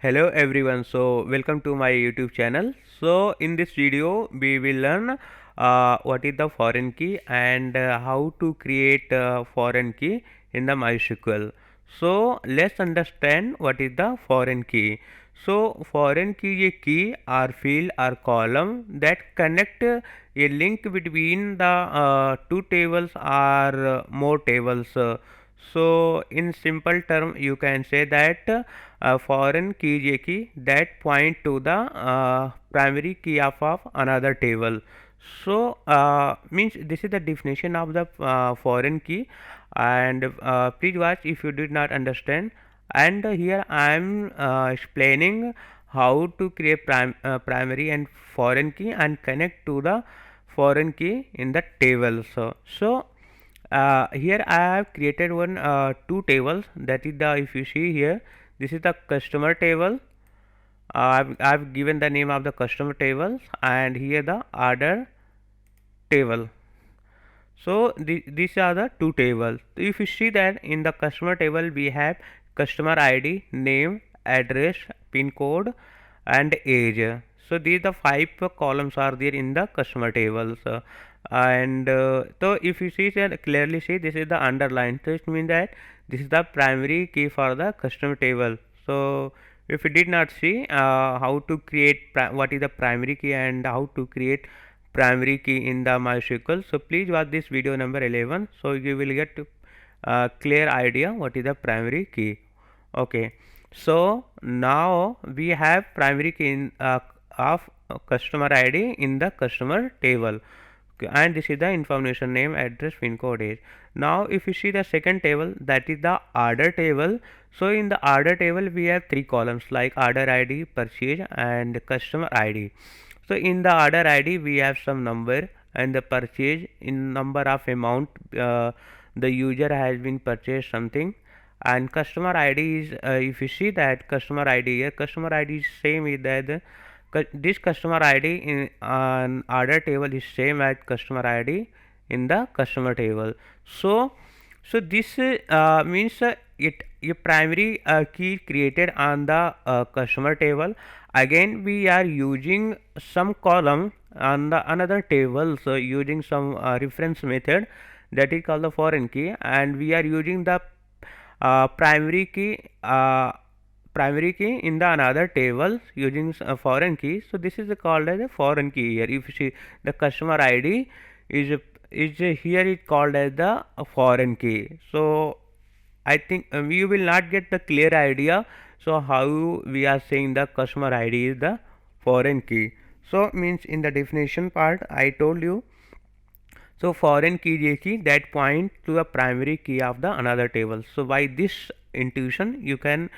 Hello everyone, so welcome to my YouTube channel. So in this video we will learn what is the foreign key and how to create foreign key in the MySQL. So let's understand what is the foreign key. So foreign key is a key or field or column that connect a link between the two tables or more tables. So in simple term you can say that foreign key is a key that point to the primary key of another table. So means this is the definition of the foreign key, and please watch if you did not understand. And here I am explaining how to create primary and foreign key and connect to the foreign key in the table. So here I have created one two tables, that is the, if you see here, this is the customer table. I've given the name of the customer tables, and here the order table. So these are the two tables. If you see that in the customer table we have customer ID, name, address, pin code, and age. So these the five columns are there in the customer tables. And so if you see that clearly, see this is the underline. So it means that this is the primary key for the customer table. So if you did not see how to create what is the primary key and how to create primary key in the MySQL, so please watch this video number 11, so you will get clear idea what is the primary key. Okay, so now we have primary key of customer ID in the customer table. Okay, and this is the information, name, address, pin code, age. Now if you see the second table, that is the order table. So in the order table we have three columns like order ID, purchase, and customer ID. So in the order ID we have some number, and the purchase in number of amount the user has been purchased something. And customer ID is, if you see that customer ID here, customer ID is same with that this customer ID in an order table is same as customer ID in the customer table. So this means it a primary key created on the customer table. Again we are using some column on the another table, so using some reference method, that is called the foreign key, and we are using the primary key primary key in the another table using a foreign key. So this is called as a foreign key here. If you see the customer ID is here is called as the foreign key. So I think you will not get the clear idea. So how we are saying the customer ID is the foreign key. So means in the definition part I told you. So foreign key is a key that point to a primary key of the another table. So by this intuition you can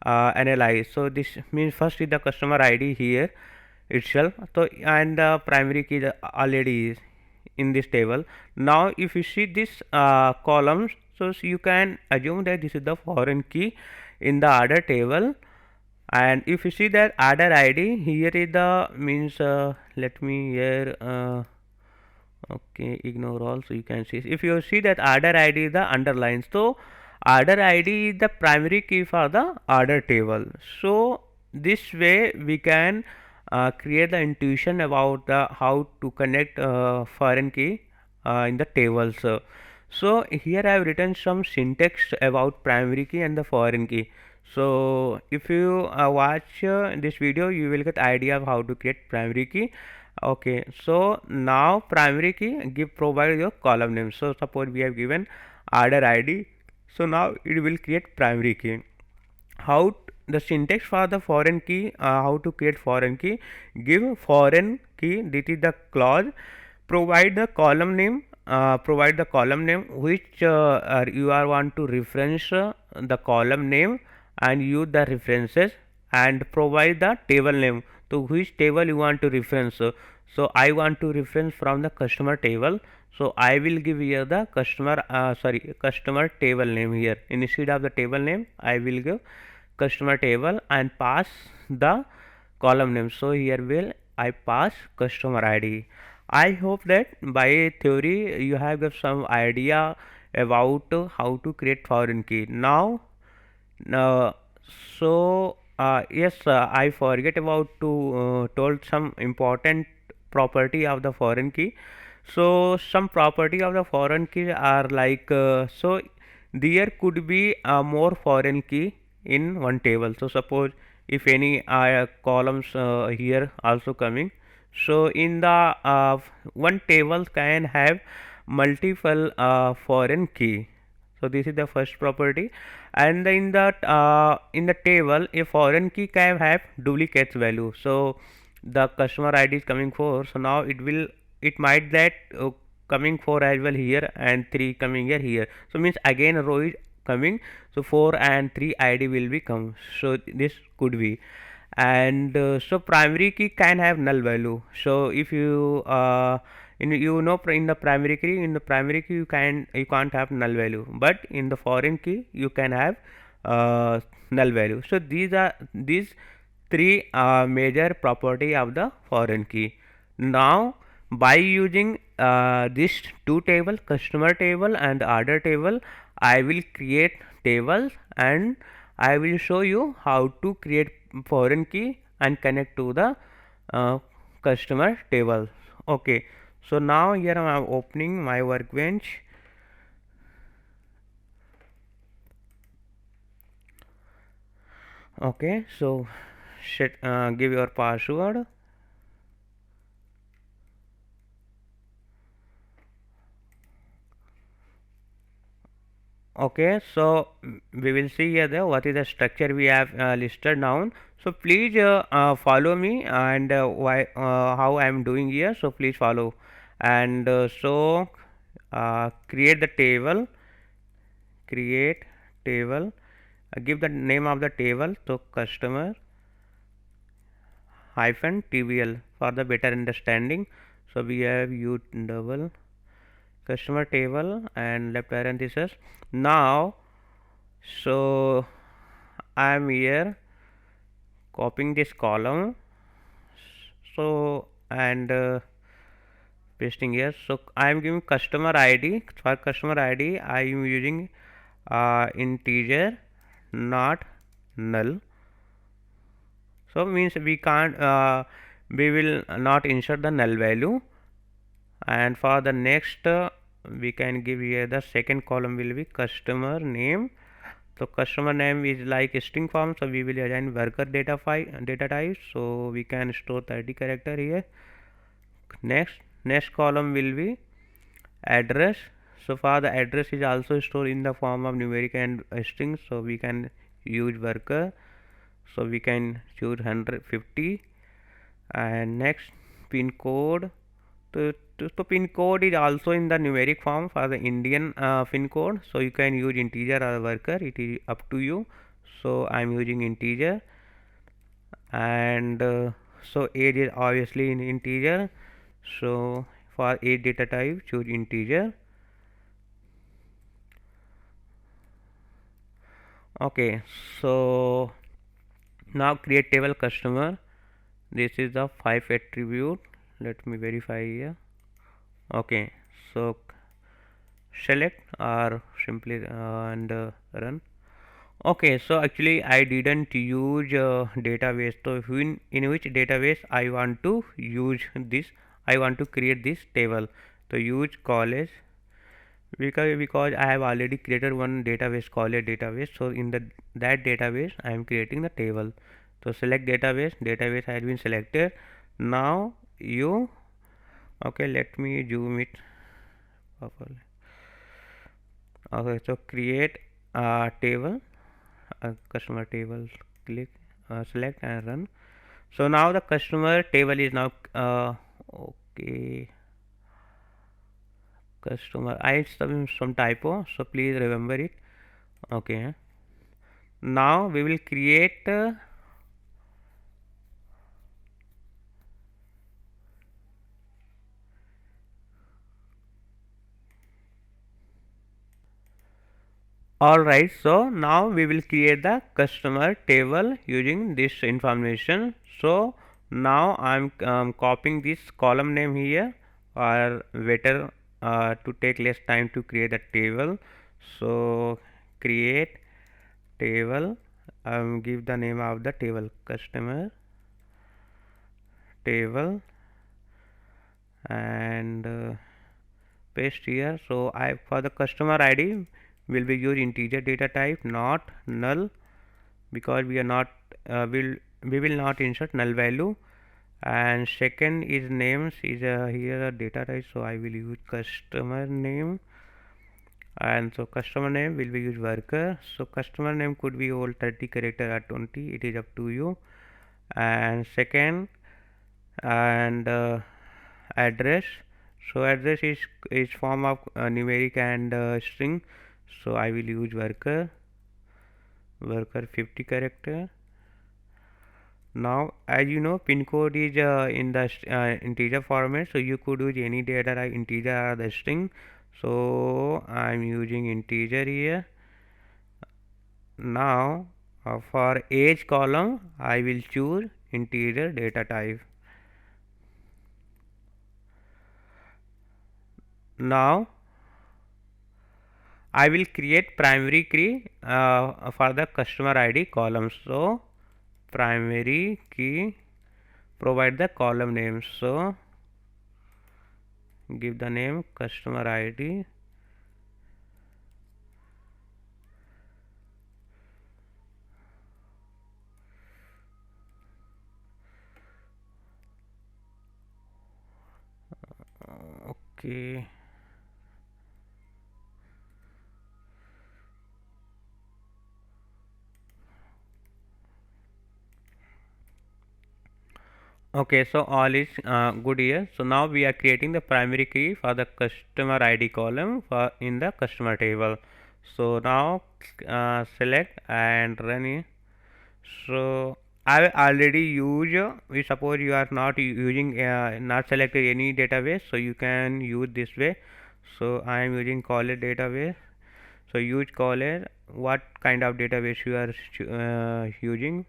analyze. So this means first is the customer ID here itself. So and the primary key already is in this table. Now if you see this columns, so you can assume that this is the foreign key in the order table. And if you see that order ID, here is the means let me here okay, ignore all, so you can see, if you see that order ID is the underline, so order ID is the primary key for the order table. So this way we can create the intuition about the how to connect foreign key in the tables. So here I have written some syntax about primary key and the foreign key. So if you watch this video, you will get idea of how to create primary key. Okay, so now primary key provide your column name. So suppose we have given order ID, so now it will create primary key. How the syntax for the foreign key, how to create foreign key: give foreign key, this is the clause, provide the column name, which you are want to reference the column name and use the references, and provide the table name, to which table you want to reference. So I want to reference from the customer table, so I will give here the customer table name. Here instead of the table name I will give customer table and pass the column name. So here will I pass customer ID. I hope that by theory you have got some idea about how to create foreign key. Now so Yes, I forget about to told some important property of the foreign key. So some property of the foreign key are like so there could be more foreign key in one table. So suppose if any columns here also coming, so in the one table can have multiple foreign key. So this is the first property, and in the table a foreign key can have duplicate value. So the customer ID is coming 4, so now it might that coming 4 as well here and 3 coming here. So means again row is coming, so 4 and 3 ID will be come. So this could be, and so primary key can have null value. So if you in the primary key you can't have null value, but in the foreign key you can have null value. So these three major property of the foreign key. Now by using this two table, customer table and order table, I will create tables, and I will show you how to create foreign key and connect to the uh, customer table. Okay, so now here I am opening my workbench. Okay, so give your password. Okay, so we will see here what is the structure we have listed down. So please follow me, and why how I am doing here. So please follow, and create the table, create table, give the name of the table, so customer hyphen TBL for the better understanding. So we have u double customer table and left parenthesis. Now so I am here copying this column, so and pasting here. So I am giving customer ID. For customer ID I am using integer, not null. So means we can't we will not insert the null value. And for the next we can give here the second column will be customer name. So customer name is like a string form, so we will assign worker data type, so we can store 30 character here. Next column will be address. So for the address is also stored in the form of numeric and string, so we can use worker, so we can choose 150. And next pin code, so pin code is also in the numeric form for the Indian pin code, so you can use integer or worker, it is up to you. So I am using integer, and so age is obviously in integer, so for age data type choose integer. Okay, so now create table customer. This is the 5 attribute. Let me verify here. Okay, so select or simply and run. Okay, so actually I didn't use database. So in which database I want to use this, I want to create this table. So use college, because I have already created one database, college database. So in that database I am creating the table. So select database has been selected. Now you, okay, let me zoom it properly. Okay, so create a table, customer table, click select and run. So now the customer table is now okay, customer, I some typo, so please remember it. Okay, now we will create alright, so now we will create the customer table using this information. So now I'm copying this column name here, or better to take less time to create a table. So create table give the name of the table, customer table, and paste here. So I, for the customer ID will be use integer data type, not null, because we are not we will not insert null value. And second is names is here a data type, so I will use customer name. And so customer name will be use worker. So customer name could be all 30 character or 20, it is up to you. And second, and address. So address is form of numeric and string, so I will use worker 50 character. Now as you know, pin code is in the integer format, so you could use any data like integer or the string. So I'm using integer here. Now for age column I will choose integer data type. Now I will create primary key for the customer ID column. So primary key, provide the column name. So give the name customer ID. Okay. Okay, so all is good here. So now we are creating the primary key for the customer ID column for in the customer table. So now select and run it. So I already use we suppose you are not using not selected any database, so you can use this way. So I am using Collet database. So use Collet, what kind of database you are using,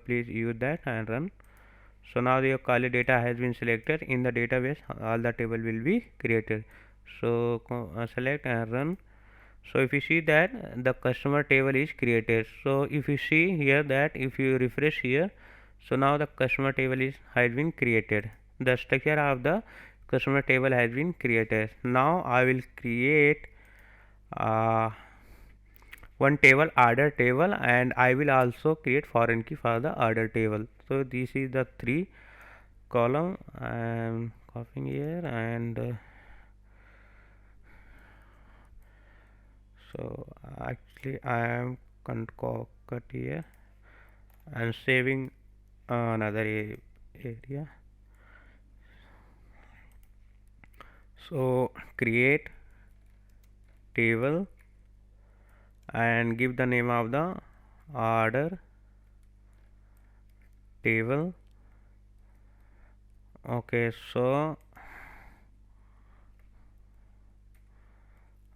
please use that and run. So now your Collet data has been selected in the database, all the table will be created. So select and run. So if you see that the customer table is created. So if you see here that if you refresh here, so now the customer table is has been created. The structure of the customer table has been created. Now I will create uh, one table, order table, and I will also create foreign key for the order table. So this is the three column I am copying here, and so actually I am cut here and saving another area. So create table and give the name of the order table. Okay, so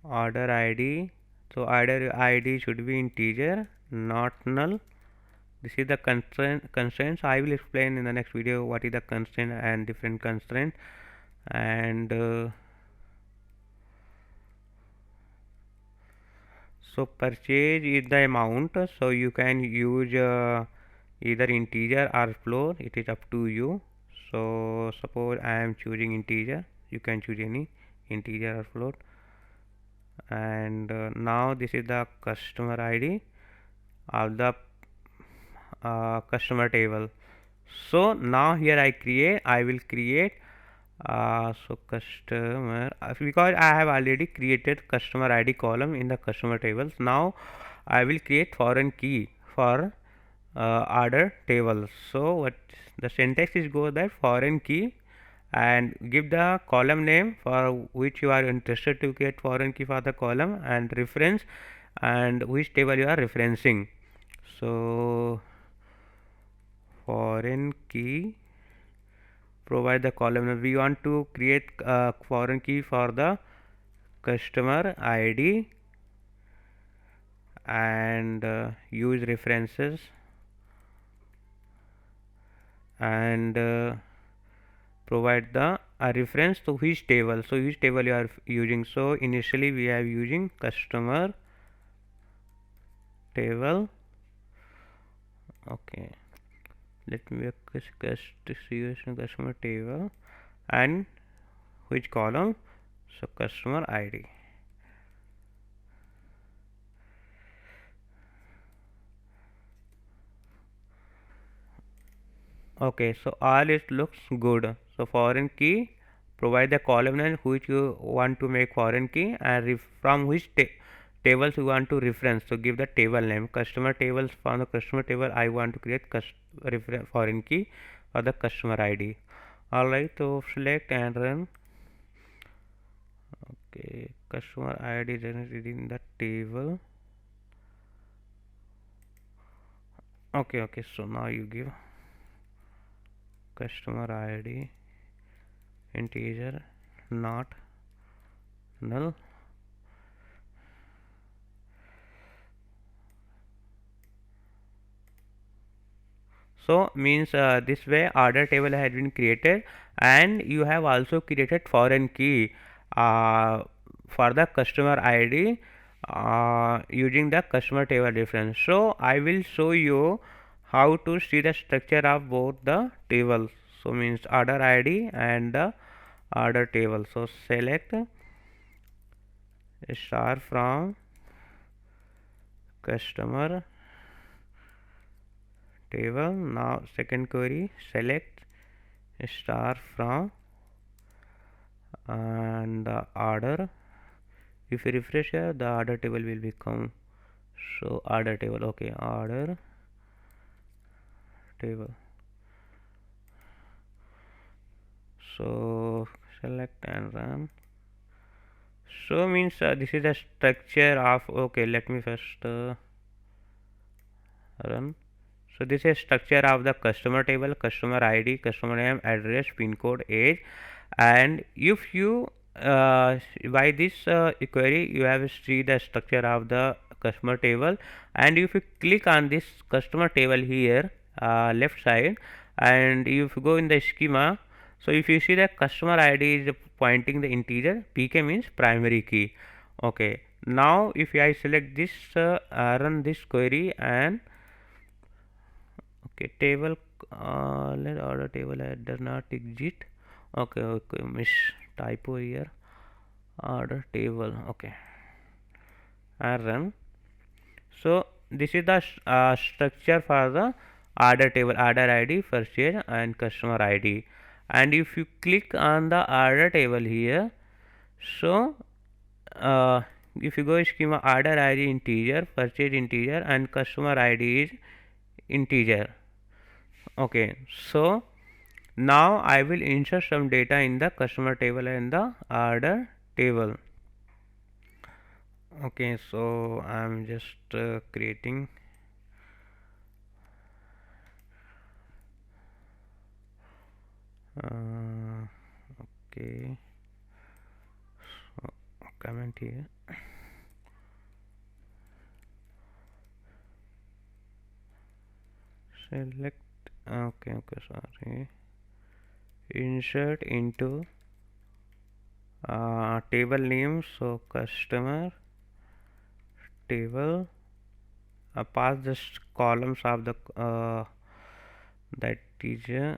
order ID, so order ID should be integer, not null. This is the constraints. I will explain in the next video what is the constraint and different constraint. And so purchase is the amount, so you can use either integer or float, it is up to you. So suppose I am choosing integer, you can choose any integer or float. And now this is the customer ID of the customer table. So now here I will create so customer, because I have already created customer ID column in the customer tables. Now I will create foreign key for order table. So what the syntax is go that foreign key, and give the column name for which you are interested to get foreign key for the column, and reference and which table you are referencing. So foreign key, provide the column name. We want to create foreign key for the customer ID and use references and provide the reference to which table, so which table you are using. So initially we are using customer table, Okay, let me distribution customer table and which column? So customer ID. Okay, so all it looks good. So foreign key, provide the column name which you want to make foreign key and from which tables you want to reference. So give the table name. Customer tables, from the customer table I want to create foreign key for the customer ID. Alright, so select and run. Okay, customer ID generated in the table. Okay, so now you give customer ID integer not null. So means this way order table has been created and you have also created foreign key uh, for the customer ID using the customer table reference. So I will show you how to see the structure of both the tables. So means order ID and the order table. So select star from customer table. Now second query, select star from and the order. If you refresh here, the order table will become, so order table. Okay, order table. So select and run. So means this is the structure of, okay, let me first run. So this is structure of the customer table, customer ID, customer name, address, pin code, age. And if you by this query you have see the structure of the customer table, and if you click on this customer table here left side, and if you go in the schema, so if you see the customer ID is pointing the integer, pk means primary key. Okay, now if I select this run this query and okay table let order table does not exist. Okay, miss typo here, order table. Okay, and run. So this is the structure for the order table, order ID, purchase and customer ID. And if you click on the order table here, so uh, if you go schema, order ID integer, purchase integer and customer ID is integer. Okay, so now I will insert some data in the customer table and the order table. Okay, so I'm just creating okay, so comment here, select, okay, sorry, insert into table name, so customer table, pass the columns of the that is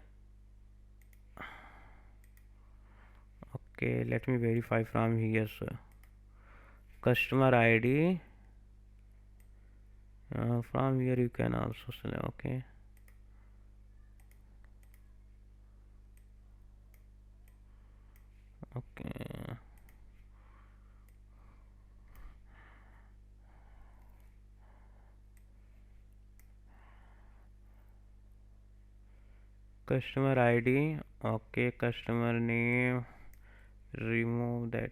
okay, let me verify from here. So customer ID, from here you can also select. Okay, okay, customer ID. Okay, customer name, remove that.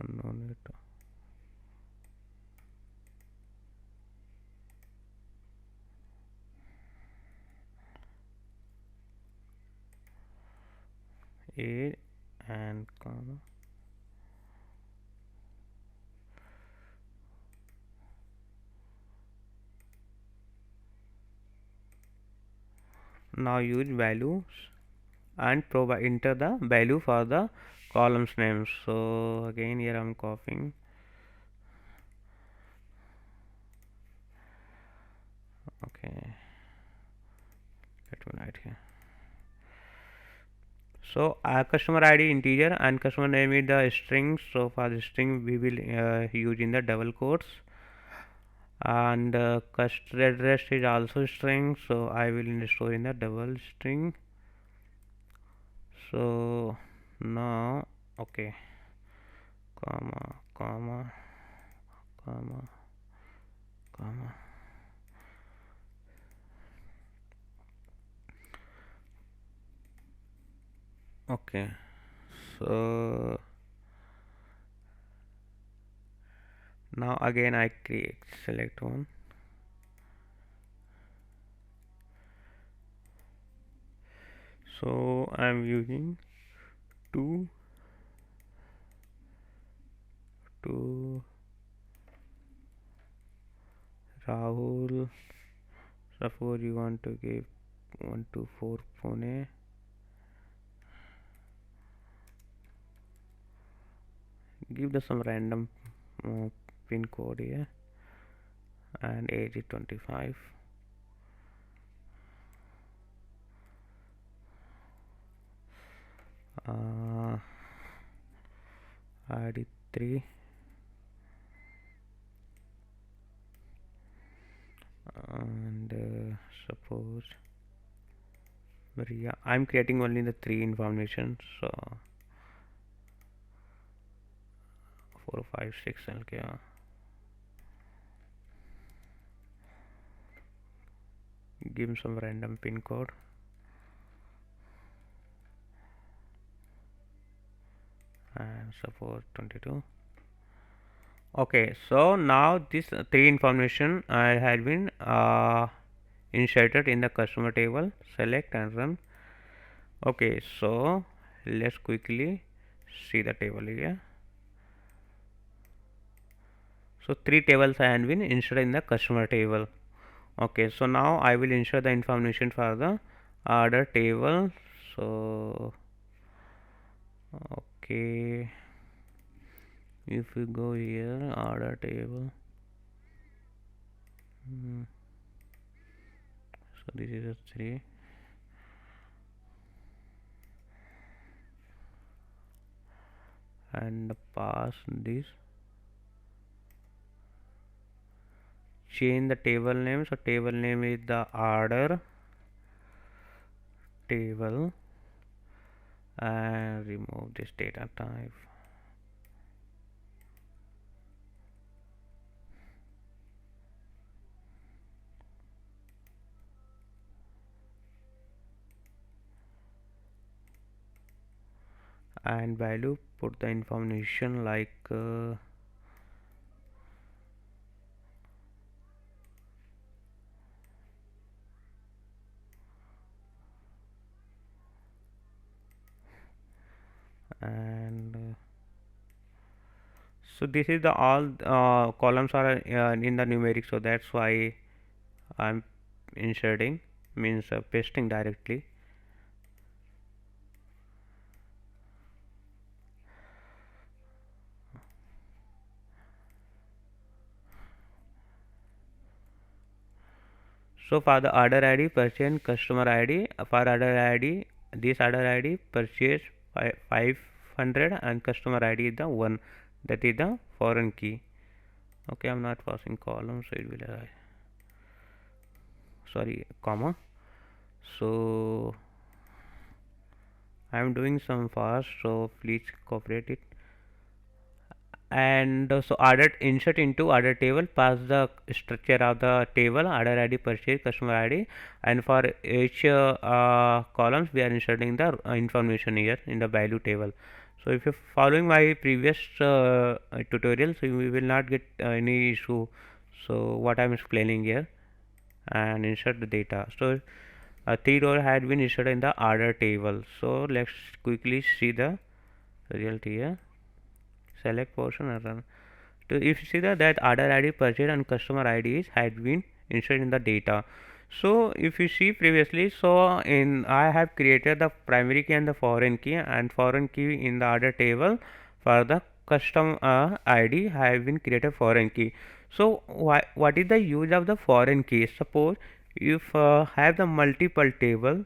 No need. A and comma. Now use values and provide enter the value for the columns names. So again here I'm copying. Okay, let me write here. So customer ID integer and customer name is the string. So for the string we will use in the double quotes, and customer address is also string, so I will store in the double string. So now okay, comma comma comma comma. Okay, so now again I create select one. So I'm using two to Rahul. Suppose you want to give 124 Pune. Give the some random pin code here, and age is 25. ID 3, and suppose Maria. I'm creating only the 3 information, so 4 5 6 okay. Give some random pin code, and suppose 22. Okay, so now this 3 information had been inserted in the customer table. Select and run. Okay, so let's quickly see the table here. So 3 tables have been inserted in the customer table. Okay, so now I will insert the information for the order table. So okay, if we go here, order table. So this is a 3, and pass this, change the table name. So table name is the order table, and remove this data type. And value, put the information like and so this is the all columns are in the numeric, so that's why I'm inserting, means pasting directly. So for the order ID, purchase customer ID, for order ID, this order ID purchase 500 and customer ID is the 1, that is the foreign key. Okay, I'm not passing column, so it will sorry, comma. So I'm doing some fast, so please cooperate it. And so order, insert into order table, pass the structure of the table, order ID, purchase, customer ID, and for each columns we are inserting the information here in the value table. So if you're following my previous tutorial, so we will not get any issue. So what I'm explaining here, and insert the data. So a 3 row had been inserted in the order table. So let's quickly see the result here. Select portion and run. So if you see that order ID, purchase and customer IDs had been inserted in the data. So if you see previously, so in I have created the primary key and the foreign key in the other table. For the custom ID I have been created foreign key. So what is the use of the foreign key? Suppose if have the multiple table,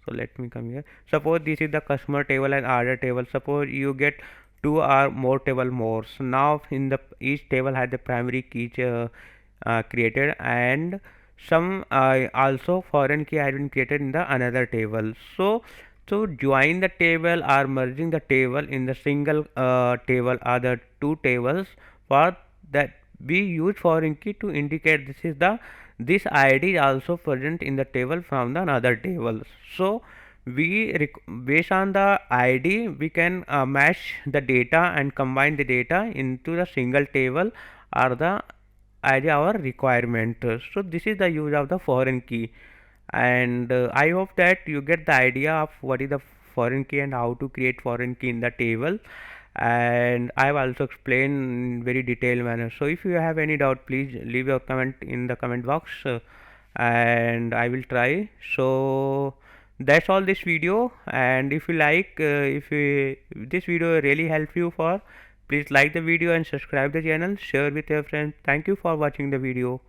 so let me come here. Suppose this is the customer table and order table. Suppose you get two or more table more. So now in the each table has the primary key created, and some also foreign key has been created in the another table. So to join the table or merging the table in the single table or the two tables, for that we use foreign key to indicate this ID is also present in the table from the another table. So based on the ID we can match the data and combine the data into the single table or the as our requirement. So this is the use of the foreign key, and I hope that you get the idea of what is the foreign key and how to create foreign key in the table. And I have also explained in very detailed manner. So if you have any doubt, please leave your comment in the comment box, and I will try. So that's all this video, and if you like if this video really help you for, please like the video and subscribe the channel, share with your friends. Thank you for watching the video.